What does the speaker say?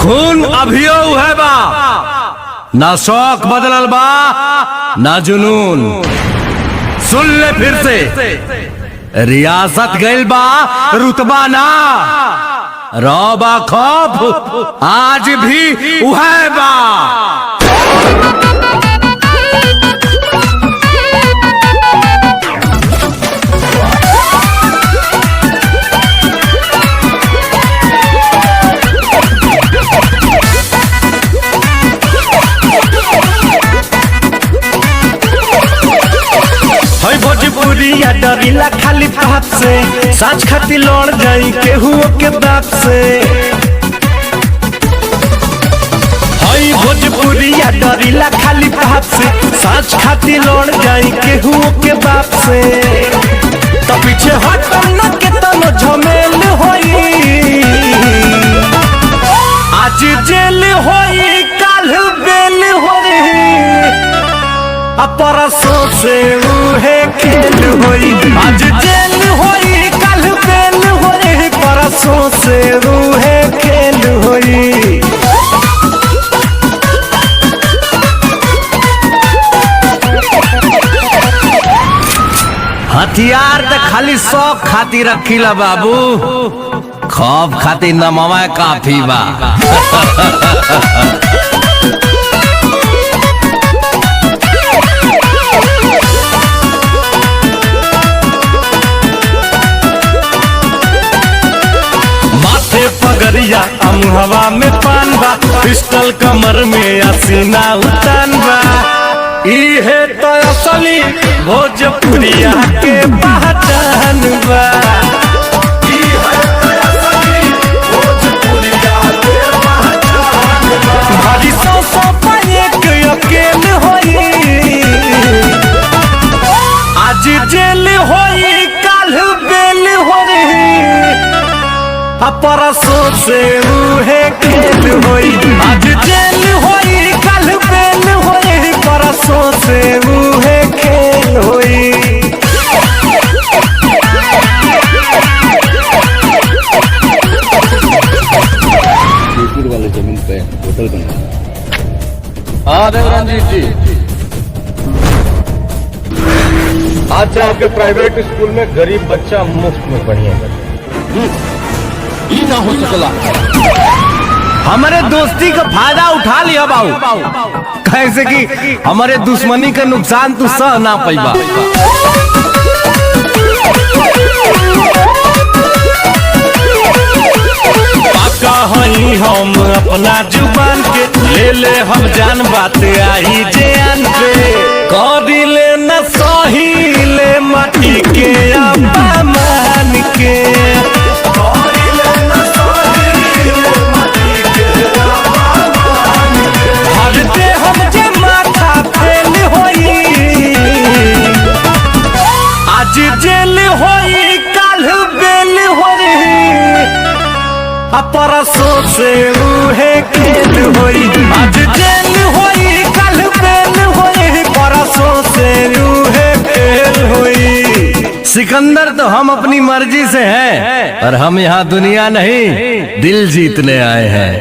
खून अभियो है बा, ना शौक बदलल बा ना जुनून। सुन ले फिर से, रियासत गइल बा रुतबा ना, रौबा खौफ आज भी उहै बा। भोजपुरिया डरिला खाली बाप से, साच खाती लड़ जाई केहू के बाप से। हई भोजपुरिया डरिला खाली बाप से, साच खाती लड़ जाई केहू के बाप से। तो पीछे हटम न के तनो झमेल होई, आज जेल होई काल बेल होई, परसों से उहे खेल होई। आज जेल होई कल बेल होई, परसों से उहे खेल होई। हथियार तो खाली शौक खाती रखीला बाबू, खौफ खाती नमवा काफी बा। पगरिया अमुहवा में पान बा, पिस्टल कमर में असीना उतान बा। इहे तो असली भोजपुरिया के पहचान बा। भारी सौ एक अकेल होई, आज जेल होई काल बेल होई, परसों से उहे खेल होई। आज जेल होई कल बेल होई, परसों से उहे खेल होई। जयपुर वाले जमीन पे होटल बना। हाँ देवरंजीत जी, आज से आपके प्राइवेट स्कूल में गरीब बच्चा मुफ्त में पढ़िएगा। ना हो सकला हमारे दोस्ती का फायदा उठा लिया बाबू, कैसे कि हमारे दुश्मनी का नुकसान तू सह ना पैबा। पाका हई हम अपना जुबान के, ले ले हम जान बात आई जान पे। करी ले न सही ले माटी के अपमान के, जेल होई काल बेल होई, परसों से उहे खेल होई। आज जेल होई काल बेल होई, परसों से उहे खेल होई। सिकंदर तो हम अपनी मर्जी से हैं, और हम यहाँ दुनिया नहीं दिल जीतने आए हैं।